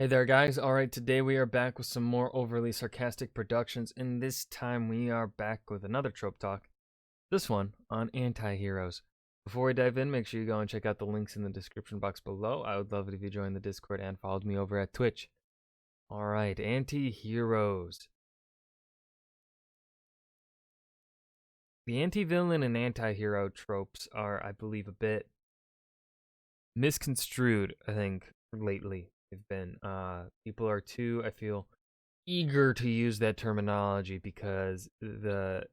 Hey there, guys. All right, today we are back with some more overly sarcastic productions, and this time we are back with another trope talk. This one on Antiheroes. Before we dive in, make sure you go and check out the links in the description box below. I would love it if you joined the Discord and followed me over at Twitch. All right, Antiheroes. The anti-villain and anti-hero tropes are, I believe, a bit misconstrued, I think, lately. They've been people are too, I feel, eager to use that terminology because the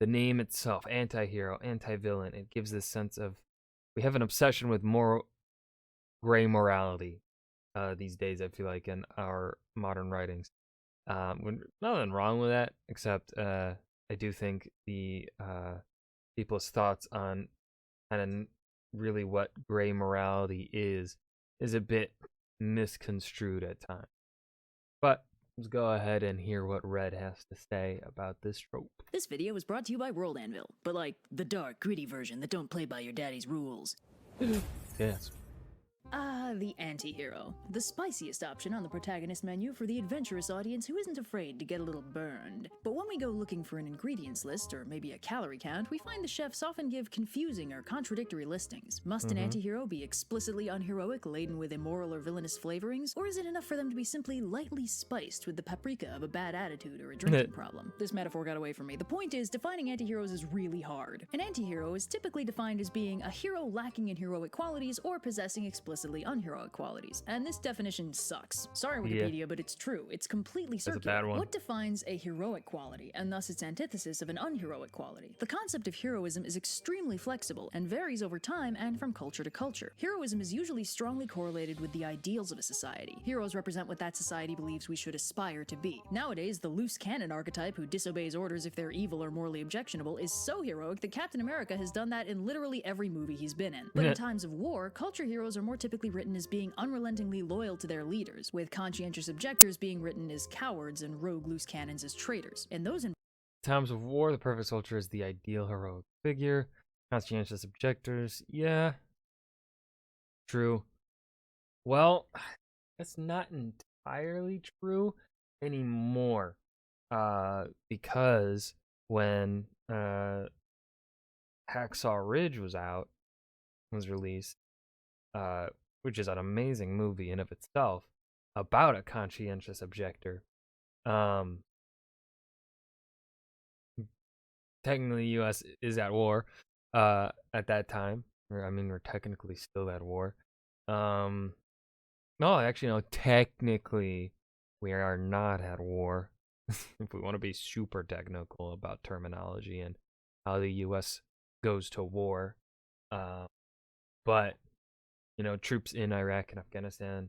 name itself, anti-hero, anti-villain, it gives this sense of we have an obsession with more gray morality these days. I feel like in our modern writings, nothing wrong with that, except I do think the people's thoughts on kind of really what gray morality is a bit misconstrued at times. But let's go ahead and hear what Red has to say about this trope. This video is brought to you by World Anvil, but like the dark, gritty version that don't play by your daddy's rules. Yes. The anti-hero. The spiciest option on the protagonist menu for the adventurous audience who isn't afraid to get a little burned. But when we go looking for an ingredients list or maybe a calorie count, we find the chefs often give confusing or contradictory listings. Must an anti-hero be explicitly unheroic, laden with immoral or villainous flavorings, or is it enough for them to be simply lightly spiced with the paprika of a bad attitude or a drinking problem? This metaphor got away from me. The point is, defining anti-heroes is really hard. An anti-hero is typically defined as being a hero lacking in heroic qualities or possessing explicitly unheroic qualities, and this definition sucks. Sorry, Wikipedia, but it's true. It's completely circular. That's a bad one. What defines a heroic quality, and thus its antithesis of an unheroic quality? The concept of heroism is extremely flexible and varies over time and from culture to culture. Heroism is usually strongly correlated with the ideals of a society. Heroes represent what that society believes we should aspire to be. Nowadays, the loose cannon archetype who disobeys orders if they're evil or morally objectionable is so heroic that Captain America has done that in literally every movie he's been in. But in times of war, culture heroes are more typically written as being unrelentingly loyal to their leaders, with conscientious objectors being written as cowards and rogue loose cannons as traitors. In those times of war, the perfect soldier is the ideal heroic figure. Conscientious objectors, yeah, true. Well, that's not entirely true anymore, because when Hacksaw Ridge was released, which is an amazing movie in of itself, about a conscientious objector. Technically, the U.S. is at war at that time. I mean, we're technically still at war. No, actually, no. Technically, we are not at war. If we want to be super technical about terminology and how the U.S. goes to war, but troops in Iraq and Afghanistan,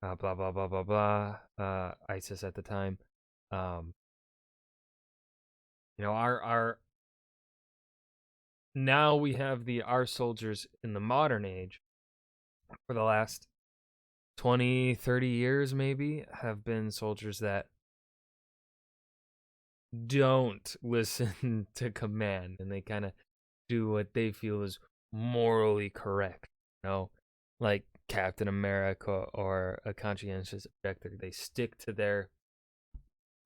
blah blah blah blah blah. ISIS at the time. Our now we have our soldiers in the modern age for the last 20, 30 years maybe have been soldiers that don't listen to command, and they kind of do what they feel is morally correct. Like Captain America or a conscientious objector. They stick to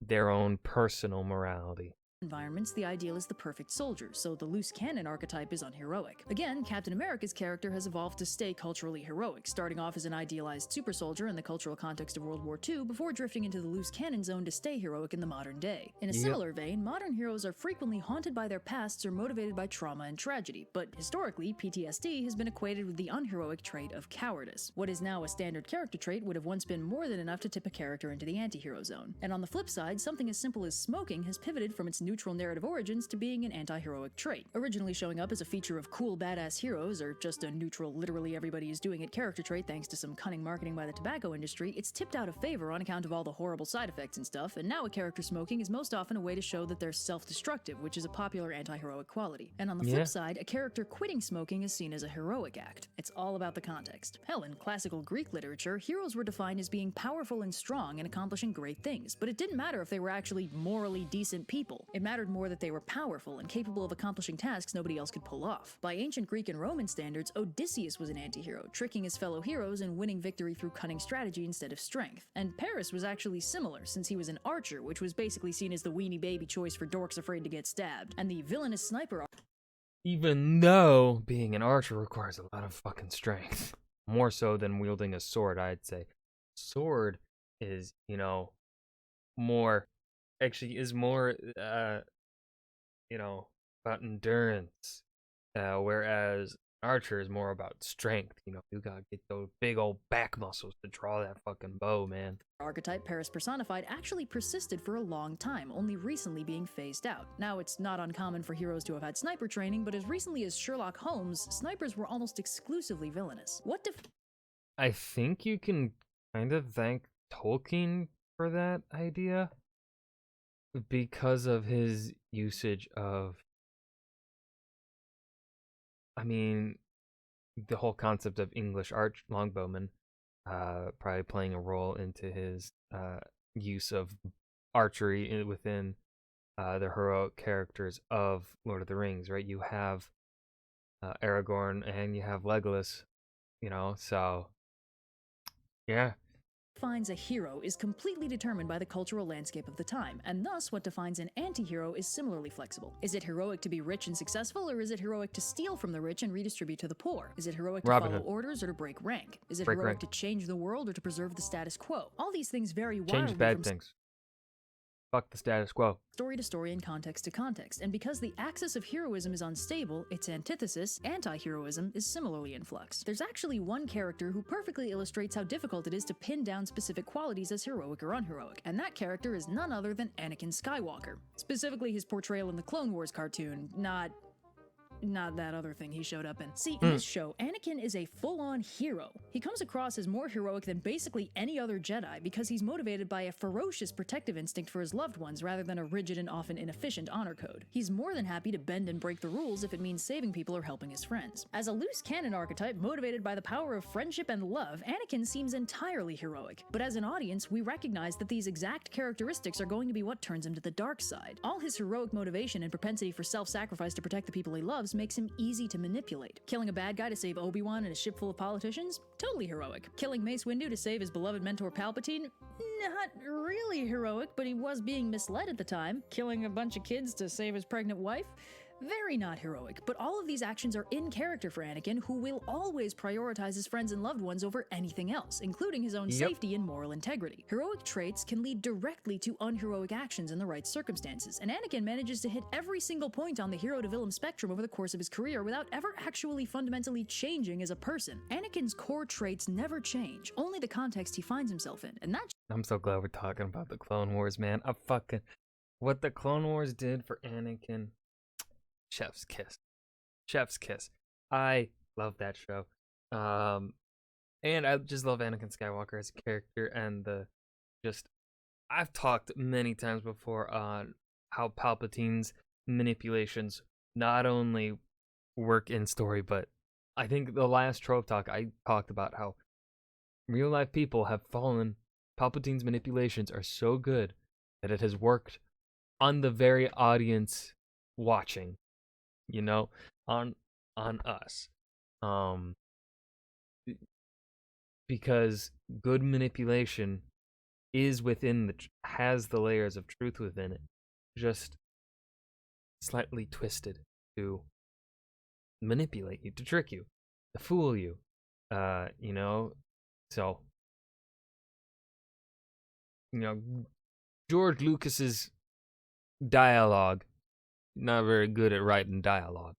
their own personal morality. Environments, the ideal is the perfect soldier, so the loose cannon archetype is unheroic. Again, Captain America's character has evolved to stay culturally heroic, starting off as an idealized super soldier in the cultural context of World War II before drifting into the loose cannon zone to stay heroic in the modern day. In a similar vein, modern heroes are frequently haunted by their pasts or motivated by trauma and tragedy, but historically, PTSD has been equated with the unheroic trait of cowardice. What is now a standard character trait would have once been more than enough to tip a character into the anti-hero zone. And on the flip side, something as simple as smoking has pivoted from its neutral narrative origins to being an anti-heroic trait. Originally showing up as a feature of cool badass heroes, or just a neutral literally everybody is doing it character trait thanks to some cunning marketing by the tobacco industry, it's tipped out of favor on account of all the horrible side effects and stuff, and now a character smoking is most often a way to show that they're self-destructive, which is a popular anti-heroic quality. And on the flip side, a character quitting smoking is seen as a heroic act. It's all about the context. Hell, in classical Greek literature, heroes were defined as being powerful and strong and accomplishing great things, but it didn't matter if they were actually morally decent people. It mattered more that they were powerful and capable of accomplishing tasks nobody else could pull off. By ancient Greek and Roman standards, Odysseus was an antihero, tricking his fellow heroes and winning victory through cunning strategy instead of strength. And Paris was actually similar, since he was an archer, which was basically seen as the weenie baby choice for dorks afraid to get stabbed. And the villainous sniper, Even though being an archer requires a lot of fucking strength. More so than wielding a sword, I'd say. Sword is, more, actually is more, about endurance. Whereas archer is more about strength. You gotta get those big old back muscles to draw that fucking bow, man. archetype Paris personified actually persisted for a long time, only recently being phased out. Now, it's not uncommon for heroes to have had sniper training, but as recently as Sherlock Holmes, snipers were almost exclusively villainous. I think you can kind of thank Tolkien for that idea because of his usage of, the whole concept of English arch longbowmen, probably playing a role into his use of archery within the heroic characters of Lord of the Rings, right? You have Aragorn and you have Legolas, so yeah. Defines a hero is completely determined by the cultural landscape of the time, and thus what defines an anti-hero is similarly flexible. Is it heroic to be rich and successful, or is it heroic to steal from the rich and redistribute to the poor? Is it heroic to follow orders or to break rank? Is it heroic to change the world or to preserve the status quo? All these things vary wildly Change bad things. Fuck the status quo. Story to story and context to context, and because the axis of heroism is unstable, its antithesis, anti-heroism, is similarly in flux. There's actually one character who perfectly illustrates how difficult it is to pin down specific qualities as heroic or unheroic, and that character is none other than Anakin Skywalker. Specifically his portrayal in the Clone Wars cartoon, not that other thing he showed up in. See, in this show, Anakin is a full-on hero. He comes across as more heroic than basically any other Jedi because he's motivated by a ferocious protective instinct for his loved ones rather than a rigid and often inefficient honor code. He's more than happy to bend and break the rules if it means saving people or helping his friends. As a loose cannon archetype motivated by the power of friendship and love, Anakin seems entirely heroic. But as an audience, we recognize that these exact characteristics are going to be what turns him to the dark side. All his heroic motivation and propensity for self-sacrifice to protect the people he loves makes him easy to manipulate. Killing a bad guy to save Obi-Wan and a ship full of politicians? Totally heroic. Killing Mace Windu to save his beloved mentor Palpatine? Not really heroic, but he was being misled at the time. Killing a bunch of kids to save his pregnant wife? Very not heroic, but all of these actions are in character for Anakin, who will always prioritize his friends and loved ones over anything else, including his own safety and moral integrity. Heroic traits can lead directly to unheroic actions in the right circumstances, and Anakin manages to hit every single point on the hero to villain spectrum over the course of his career without ever actually fundamentally changing as a person. Anakin's core traits never change, only the context he finds himself in, and that— I'm so glad we're talking about the Clone Wars, man. What the Clone Wars did for Anakin. Chef's kiss. Chef's kiss. I love that show. And I just love Anakin Skywalker as a character and I've talked many times before on how Palpatine's manipulations not only work in story, but I think the last Trope talk I talked about how real life people have fallen. Palpatine's manipulations are so good that it has worked on the very audience watching. On us. Because good manipulation is has the layers of truth within it, just slightly twisted to manipulate you, to trick you, to fool you. So, George Lucas's dialogue, not very good at writing dialogue,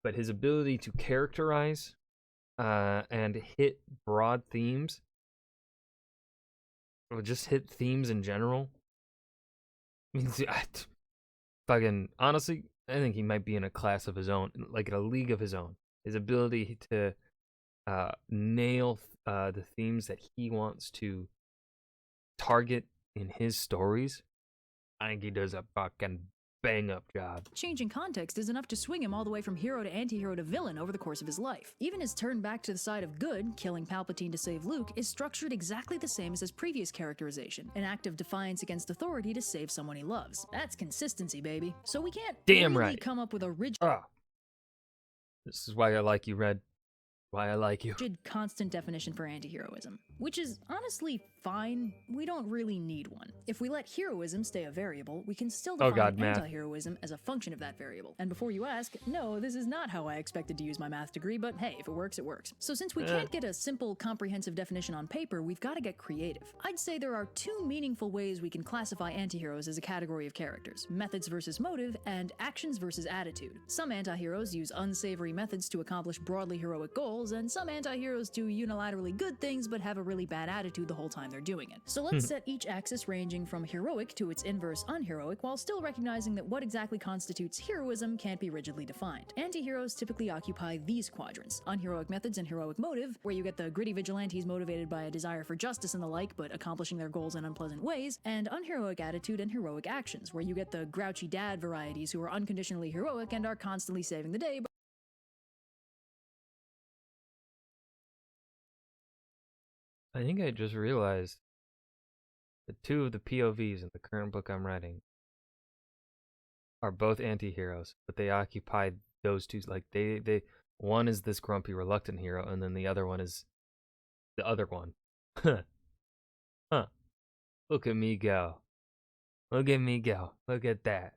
but his ability to characterize and hit broad themes, or just hit themes in general. Honestly, I think he might be in a class of his own, like in a league of his own. His ability to nail the themes that he wants to target in his stories, I think he does a fucking bang-up job. Changing context is enough to swing him all the way from hero to anti-hero to villain over the course of his life. Even his turn back to the side of good, killing Palpatine to save Luke, is structured exactly the same as his previous characterization, an act of defiance against authority to save someone he loves. That's consistency, baby. So we can't really come up with a rigid This is why I like you, Red. Why I like you. Constant definition for anti-heroism, which is honestly fine. We don't really need one. If we let heroism stay a variable, we can still define anti-heroism as a function of that variable. And before you ask, no, this is not how I expected to use my math degree, but hey, if it works, it works. So since we can't get a simple, comprehensive definition on paper, we've got to get creative. I'd say there are two meaningful ways we can classify anti-heroes as a category of characters: methods versus motive, and actions versus attitude. Some anti-heroes use unsavory methods to accomplish broadly heroic goals, and some anti-heroes do unilaterally good things but have a really bad attitude the whole time they're doing it. So let's set each axis ranging from heroic to its inverse unheroic, while still recognizing that what exactly constitutes heroism can't be rigidly defined. Anti-heroes typically occupy these quadrants: unheroic methods and heroic motive, where you get the gritty vigilantes motivated by a desire for justice and the like, but accomplishing their goals in unpleasant ways, and unheroic attitude and heroic actions, where you get the grouchy dad varieties who are unconditionally heroic and are constantly saving the day, I think I just realized that two of the POVs in the current book I'm writing are both anti-heroes, but they occupy those two. Like they one is this grumpy, reluctant hero, and then the other one is the other one. Huh. Look at me go. Look at me go. Look at that.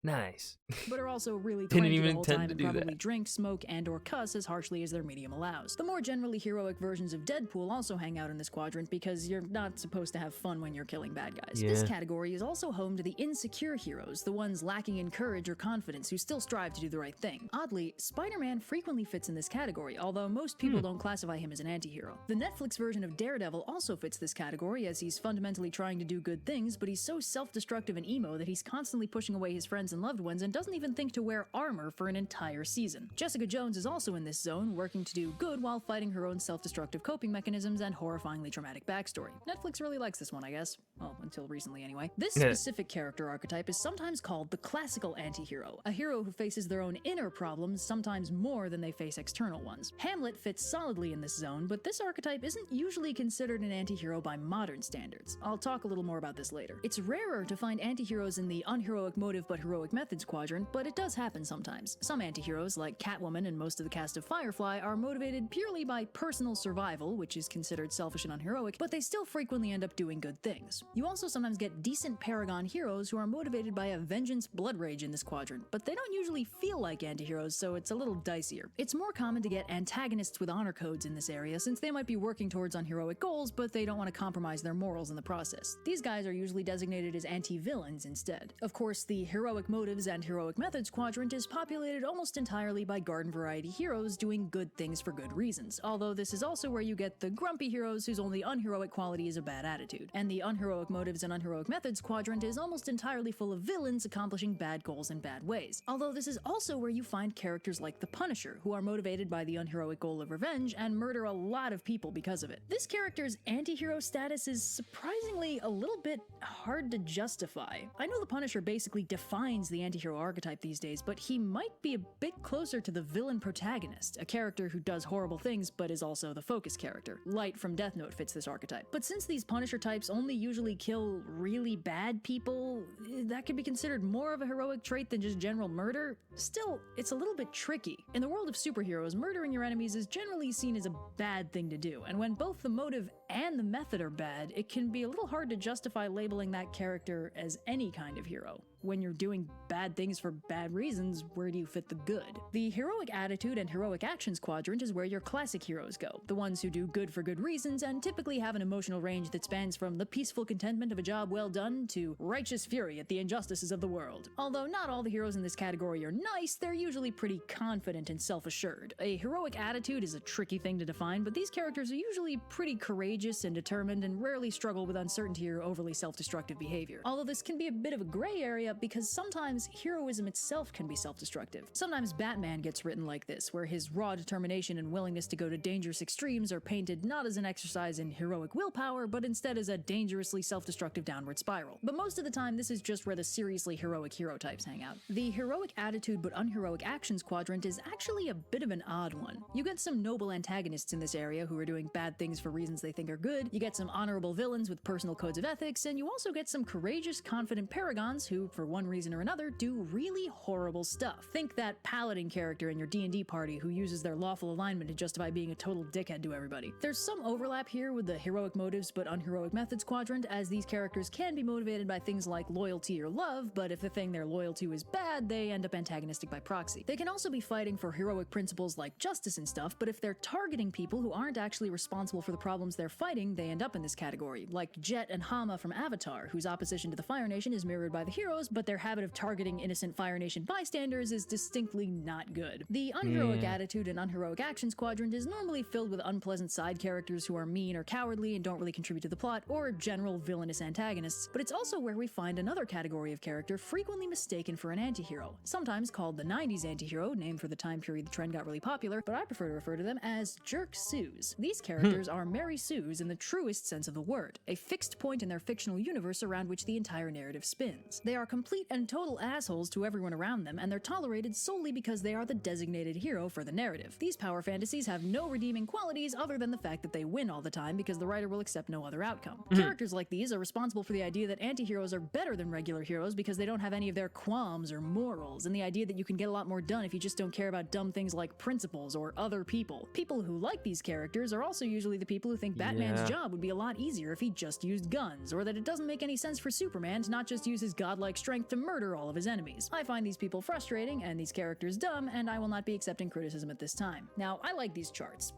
Nice. but are also really Didn't cranky even the whole intend time to and do probably that. drink, smoke, and or cuss as harshly as their medium allows. The more generally heroic versions of Deadpool also hang out in this quadrant because you're not supposed to have fun when you're killing bad guys. Yeah. This category is also home to the insecure heroes, the ones lacking in courage or confidence who still strive to do the right thing. Oddly, Spider-Man frequently fits in this category, although most people don't classify him as an anti-hero. The Netflix version of Daredevil also fits this category, as he's fundamentally trying to do good things, but he's so self-destructive and emo that he's constantly pushing away his friends and loved ones and doesn't even think to wear armor for an entire season. Jessica Jones is also in this zone, working to do good while fighting her own self-destructive coping mechanisms and horrifyingly traumatic backstory. Netflix really likes this one, I guess. Well, until recently anyway. This specific character archetype is sometimes called the classical anti-hero, a hero who faces their own inner problems sometimes more than they face external ones. Hamlet fits solidly in this zone, but this archetype isn't usually considered an anti-hero by modern standards. I'll talk a little more about this later. It's rarer to find anti-heroes in the unheroic motive but heroic methods quadrant, but it does happen sometimes. Some anti-heroes, like Catwoman and most of the cast of Firefly, are motivated purely by personal survival, which is considered selfish and unheroic, but they still frequently end up doing good things. You also sometimes get decent paragon heroes who are motivated by a vengeance blood rage in this quadrant, but they don't usually feel like anti-heroes, so it's a little dicier. It's more common to get antagonists with honor codes in this area, since they might be working towards unheroic goals, but they don't want to compromise their morals in the process. These guys are usually designated as anti-villains instead. Of course, the heroic motives and heroic methods quadrant is populated almost entirely by garden variety heroes doing good things for good reasons, although this is also where you get the grumpy heroes whose only unheroic quality is a bad attitude. And the unheroic motives and unheroic methods quadrant is almost entirely full of villains accomplishing bad goals in bad ways, although this is also where you find characters like the Punisher, who are motivated by the unheroic goal of revenge and murder a lot of people because of it. This character's anti-hero status is surprisingly a little bit hard to justify. I know the Punisher basically defines the anti-hero archetype these days, but he might be a bit closer to the villain protagonist, a character who does horrible things but is also the focus character. Light from Death Note fits this archetype. But since these Punisher types only usually kill really bad people, that could be considered more of a heroic trait than just general murder. Still, it's a little bit tricky. In the world of superheroes, murdering your enemies is generally seen as a bad thing to do, and when both the motive and the method are bad, it can be a little hard to justify labeling that character as any kind of hero. When you're doing bad things for bad reasons, where do you fit the good? The heroic attitude and heroic actions quadrant is where your classic heroes go, the ones who do good for good reasons and typically have an emotional range that spans from the peaceful contentment of a job well done to righteous fury at the injustices of the world. Although not all the heroes in this category are nice, they're usually pretty confident and self-assured. A heroic attitude is a tricky thing to define, but these characters are usually pretty courageous and determined and rarely struggle with uncertainty or overly self-destructive behavior. Although this can be a bit of a gray area way up because sometimes heroism itself can be self-destructive. Sometimes Batman gets written like this, where his raw determination and willingness to go to dangerous extremes are painted not as an exercise in heroic willpower, but instead as a dangerously self-destructive downward spiral. But most of the time, this is just where the seriously heroic hero types hang out. The heroic attitude but unheroic actions quadrant is actually a bit of an odd one. You get some noble antagonists in this area who are doing bad things for reasons they think are good, you get some honorable villains with personal codes of ethics, and you also get some courageous, confident paragons who, for one reason or another, do really horrible stuff. Think that paladin character in your D&D party who uses their lawful alignment to justify being a total dickhead to everybody. There's some overlap here with the heroic motives but unheroic methods quadrant, as these characters can be motivated by things like loyalty or love, but if the thing they're loyal to is bad, they end up antagonistic by proxy. They can also be fighting for heroic principles like justice and stuff, but if they're targeting people who aren't actually responsible for the problems they're fighting, they end up in this category, like Jet and Hama from Avatar, whose opposition to the Fire Nation is mirrored by the heroes, but their habit of targeting innocent Fire Nation bystanders is distinctly not good. The unheroic attitude and unheroic actions quadrant is normally filled with unpleasant side characters who are mean or cowardly and don't really contribute to the plot, or general villainous antagonists, but it's also where we find another category of character frequently mistaken for an antihero, sometimes called the 90s antihero, named for the time period the trend got really popular, but I prefer to refer to them as jerk Sues. These characters are Mary Sues in the truest sense of the word, a fixed point in their fictional universe around which the entire narrative spins. They are complete and total assholes to everyone around them, and they're tolerated solely because they are the designated hero for the narrative. These power fantasies have no redeeming qualities other than the fact that they win all the time because the writer will accept no other outcome. Characters like these are responsible for the idea that anti-heroes are better than regular heroes because they don't have any of their qualms or morals, and the idea that you can get a lot more done if you just don't care about dumb things like principles or other people. People who like these characters are also usually the people who think Batman's job would be a lot easier if he just used guns, or that it doesn't make any sense for Superman to not just use his godlike strength to murder all of his enemies. I find these people frustrating and these characters dumb, and I will not be accepting criticism at this time. Now, I like these charts.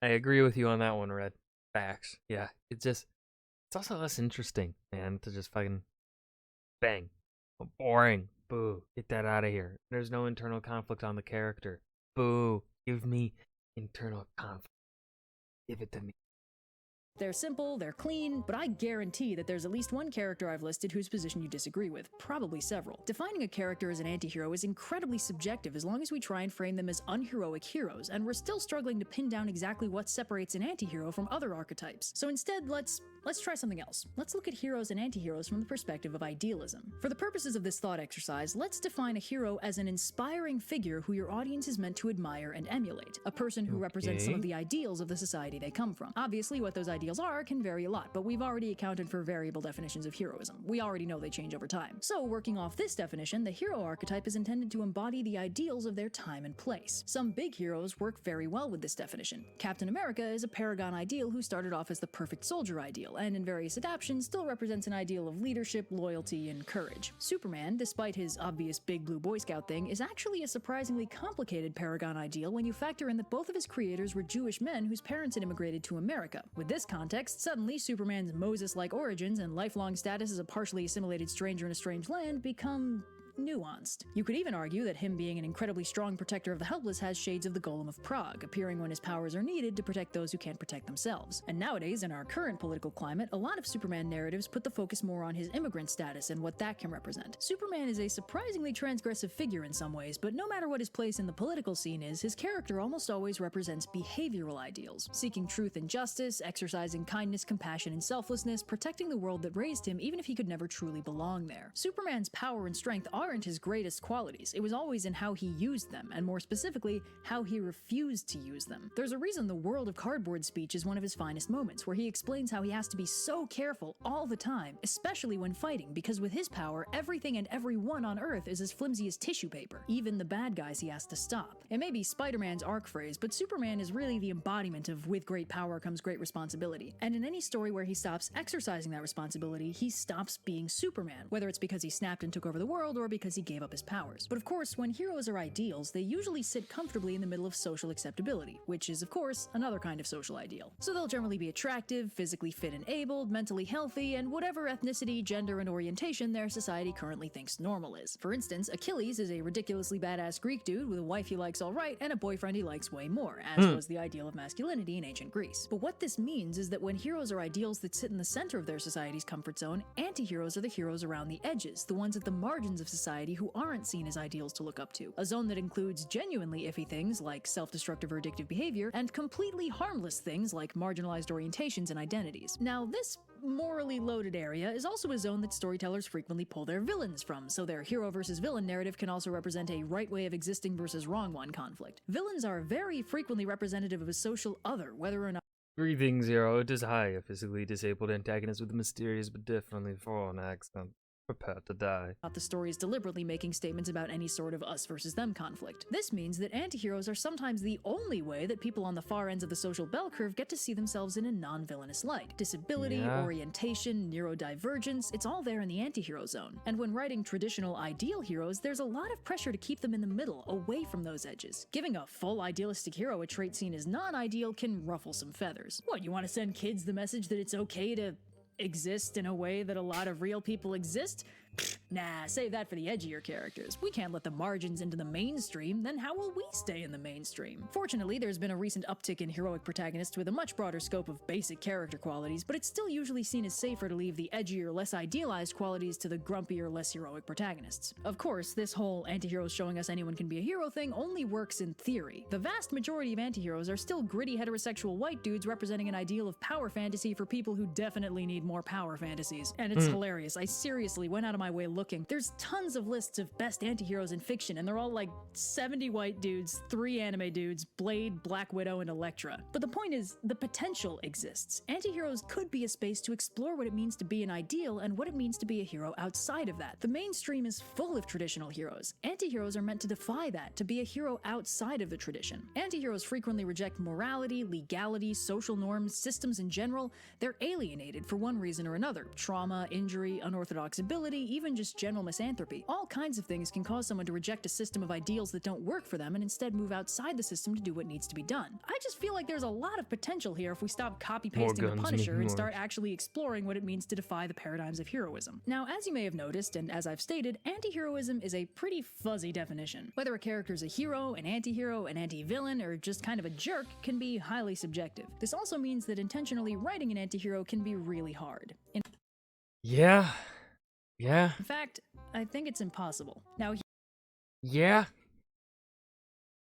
I agree with you on that one, Red. Facts. Yeah, it's also less interesting, man, to just fucking bang. Boring. Boo. Get that out of here. There's no internal conflict on the character. Boo. Give me internal conflict. Give it to me. They're simple, they're clean, but I guarantee that there's at least one character I've listed whose position you disagree with, probably several. Defining a character as an antihero is incredibly subjective as long as we try and frame them as unheroic heroes, and we're still struggling to pin down exactly what separates an antihero from other archetypes. So instead, let's try something else. Let's look at heroes and antiheroes from the perspective of idealism. For the purposes of this thought exercise, let's define a hero as an inspiring figure who your audience is meant to admire and emulate, a person who represents some of the ideals of the society they come from. Obviously, what those ideals are can vary a lot, but we've already accounted for variable definitions of heroism. We already know they change over time. So, working off this definition, the hero archetype is intended to embody the ideals of their time and place. Some big heroes work very well with this definition. Captain America is a paragon ideal who started off as the perfect soldier ideal, and in various adaptations still represents an ideal of leadership, loyalty, and courage. Superman, despite his obvious big blue Boy Scout thing, is actually a surprisingly complicated paragon ideal when you factor in that both of his creators were Jewish men whose parents had immigrated to America. With this context, suddenly Superman's Moses-like origins and lifelong status as a partially assimilated stranger in a strange land become nuanced. You could even argue that him being an incredibly strong protector of the helpless has shades of the Golem of Prague, appearing when his powers are needed to protect those who can't protect themselves. And nowadays, in our current political climate, a lot of Superman narratives put the focus more on his immigrant status and what that can represent. Superman is a surprisingly transgressive figure in some ways, but no matter what his place in the political scene is, his character almost always represents behavioral ideals, seeking truth and justice, exercising kindness, compassion, and selflessness, protecting the world that raised him even if he could never truly belong there. Superman's power and strength aren't his greatest qualities. It was always in how he used them, and more specifically, how he refused to use them. There's a reason the World of Cardboard speech is one of his finest moments, where he explains how he has to be so careful all the time, especially when fighting, because with his power, everything and everyone on Earth is as flimsy as tissue paper, even the bad guys he has to stop. It may be Spider-Man's arc phrase, but Superman is really the embodiment of with great power comes great responsibility. And in any story where he stops exercising that responsibility, he stops being Superman, whether it's because he snapped and took over the world, or because he gave up his powers. But of course, when heroes are ideals, they usually sit comfortably in the middle of social acceptability, which is of course another kind of social ideal. So they'll generally be attractive, physically fit and able, mentally healthy, and whatever ethnicity, gender, and orientation their society currently thinks normal is. For instance, Achilles is a ridiculously badass Greek dude with a wife he likes alright and a boyfriend he likes way more, as was the ideal of masculinity in ancient Greece. But what this means is that when heroes are ideals that sit in the center of their society's comfort zone, anti-heroes are the heroes around the edges, the ones at the margins of society who aren't seen as ideals to look up to. A zone that includes genuinely iffy things like self-destructive or addictive behavior, and completely harmless things like marginalized orientations and identities. Now, this morally loaded area is also a zone that storytellers frequently pull their villains from, so their hero versus villain narrative can also represent a right way of existing versus wrong one conflict. Villains are very frequently representative of a social other, whether or not Greetings, Hero. It is I, a physically disabled antagonist with a mysterious but definitely foreign accent. Prepare to die. the story is deliberately making statements about any sort of us versus them conflict. This means that anti-heroes are sometimes the only way that people on the far ends of the social bell curve get to see themselves in a non-villainous light. Disability, orientation, neurodivergence, it's all there in the anti-hero zone. And when writing traditional ideal heroes, there's a lot of pressure to keep them in the middle, away from those edges. Giving a full idealistic hero a trait seen as non-ideal can ruffle some feathers. What, you want to send kids the message that it's okay to exist in a way that a lot of real people exist? Nah, save that for the edgier characters. We can't let the margins into the mainstream, then how will we stay in the mainstream? Fortunately, there's been a recent uptick in heroic protagonists with a much broader scope of basic character qualities, but it's still usually seen as safer to leave the edgier, less idealized qualities to the grumpier, less heroic protagonists. Of course, this whole anti-heroes showing us anyone can be a hero thing only works in theory. The vast majority of anti-heroes are still gritty heterosexual white dudes representing an ideal of power fantasy for people who definitely need more power fantasies. And it's hilarious. I seriously went out of my way looking. There's tons of lists of best anti-heroes in fiction, and they're all like 70 white dudes, 3 anime dudes, Blade, Black Widow, and Elektra. But the point is, the potential exists. Anti-heroes could be a space to explore what it means to be an ideal and what it means to be a hero outside of that. The mainstream is full of traditional heroes. Anti-heroes are meant to defy that, to be a hero outside of the tradition. Anti-heroes frequently reject morality, legality, social norms, systems in general. They're alienated for one reason or another. Trauma, injury, unorthodox ability, even just general misanthropy. All kinds of things can cause someone to reject a system of ideals that don't work for them and instead move outside the system to do what needs to be done. I just feel like there's a lot of potential here if we stop copy-pasting the Punisher and start actually exploring what it means to defy the paradigms of heroism. Now, as you may have noticed, and as I've stated, anti-heroism is a pretty fuzzy definition. Whether a character is a hero, an anti-hero, an anti-villain, or just kind of a jerk can be highly subjective. This also means that intentionally writing an anti-hero can be really hard. Yeah. In fact, I think it's impossible. Now, Yeah.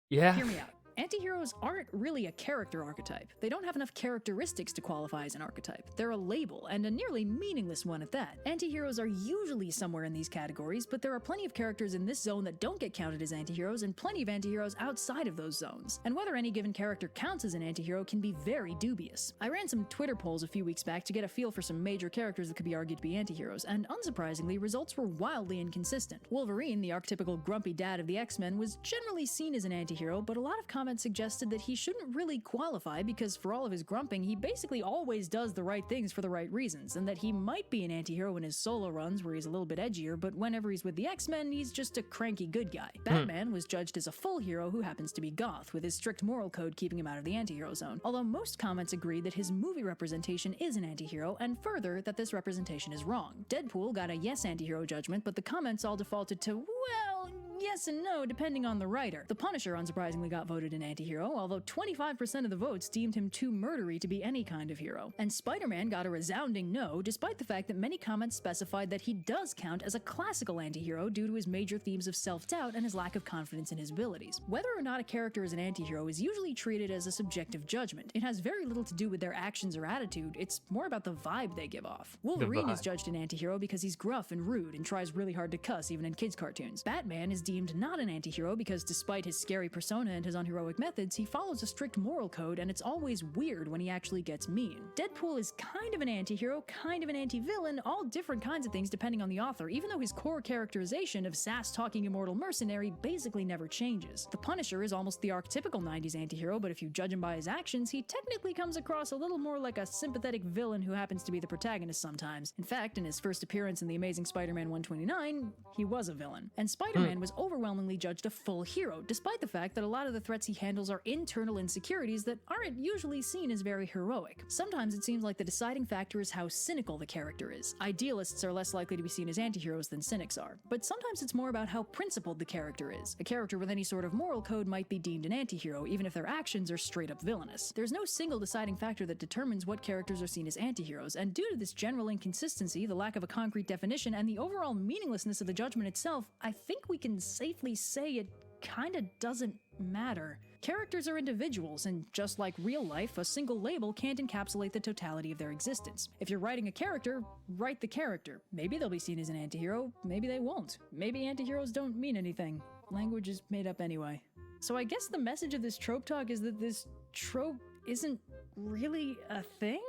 hear me out. Anti-heroes aren't really a character archetype. They don't have enough characteristics to qualify as an archetype. They're a label, and a nearly meaningless one at that. Anti-heroes are usually somewhere in these categories, but there are plenty of characters in this zone that don't get counted as anti-heroes, and plenty of anti-heroes outside of those zones. And whether any given character counts as an anti-hero can be very dubious. I ran some Twitter polls a few weeks back to get a feel for some major characters that could be argued to be anti-heroes, and unsurprisingly, results were wildly inconsistent. Wolverine, the archetypical grumpy dad of the X-Men, was generally seen as an anti-hero, but a lot of comments suggested that he shouldn't really qualify because for all of his grumping, he basically always does the right things for the right reasons, and that he might be an anti-hero in his solo runs where he's a little bit edgier, but whenever he's with the X-Men, he's just a cranky good guy. Batman was judged as a full hero who happens to be goth, with his strict moral code keeping him out of the anti-hero zone, although most comments agree that his movie representation is an anti-hero, and further, that this representation is wrong. Deadpool got a yes anti-hero judgment, but the comments all defaulted to, well, yes and no, depending on the writer. The Punisher, unsurprisingly, got voted an anti-hero, although 25% of the votes deemed him too murdery to be any kind of hero. And Spider-Man got a resounding no, despite the fact that many comments specified that he does count as a classical anti-hero due to his major themes of self-doubt and his lack of confidence in his abilities. Whether or not a character is an anti-hero is usually treated as a subjective judgment. It has very little to do with their actions or attitude, it's more about the vibe they give off. Wolverine is judged an anti-hero because he's gruff and rude and tries really hard to cuss even in kids' cartoons. Batman is deemed deemed not an anti-hero because despite his scary persona and his unheroic methods, he follows a strict moral code, and it's always weird when he actually gets mean. Deadpool is kind of an anti-hero, kind of an anti-villain, all different kinds of things depending on the author, even though his core characterization of sass-talking immortal mercenary basically never changes. The Punisher is almost the archetypical 90s anti-hero, but if you judge him by his actions, he technically comes across a little more like a sympathetic villain who happens to be the protagonist sometimes. In fact, in his first appearance in The Amazing Spider-Man 129, he was a villain. And Spider-Man was overwhelmingly judged a full hero, despite the fact that a lot of the threats he handles are internal insecurities that aren't usually seen as very heroic. Sometimes it seems like the deciding factor is how cynical the character is. Idealists are less likely to be seen as anti-heroes than cynics are, but sometimes it's more about how principled the character is. A character with any sort of moral code might be deemed an anti-hero, even if their actions are straight up villainous. There's no single deciding factor that determines what characters are seen as anti-heroes, and due to this general inconsistency, the lack of a concrete definition, and the overall meaninglessness of the judgment itself, I think we can safely say it kinda doesn't matter. Characters are individuals, and just like real life, a single label can't encapsulate the totality of their existence. If you're writing a character, write the character. Maybe they'll be seen as an anti-hero, maybe they won't. Maybe anti-heroes don't mean anything. Language is made up anyway. So I guess the message of this trope talk is that this trope isn't really a thing?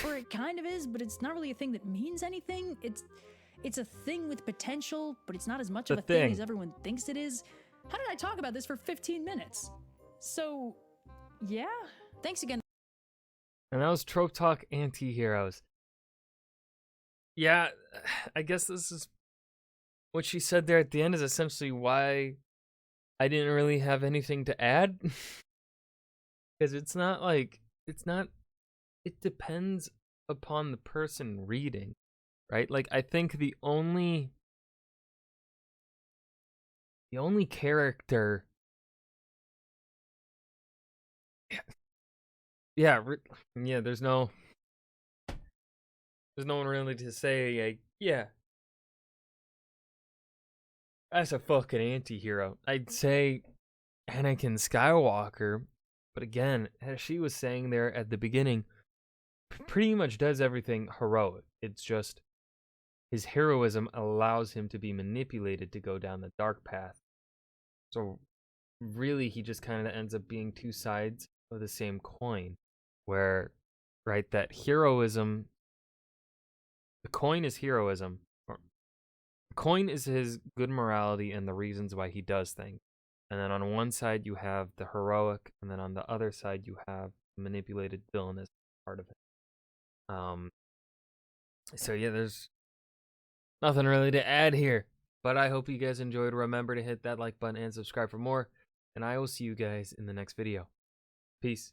Or it kind of is, but it's not really a thing that means anything. It's a thing with potential, but it's not as much of a thing as everyone thinks it is. How did I talk about this for 15 minutes? So, yeah. Thanks again. And that was Trope Talk Antiheroes. Yeah, I guess this is what she said there at the end is essentially why I didn't really have anything to add. Because it depends upon the person reading, right? Like, I think the only character, there's no one really to say, like, yeah, that's a fucking anti-hero. I'd say Anakin Skywalker, but again, as she was saying there at the beginning, pretty much does everything heroic. It's just his heroism allows him to be manipulated to go down the dark path. So really, he just kind of ends up being two sides of the same coin, where, right, that heroism, the coin is heroism, or the coin is his good morality and the reasons why he does things. And then on one side you have the heroic, and then on the other side you have the manipulated villainous part of it. So yeah, there's nothing really to add here, but I hope you guys enjoyed. Remember to hit that like button and subscribe for more, and I will see you guys in the next video. Peace.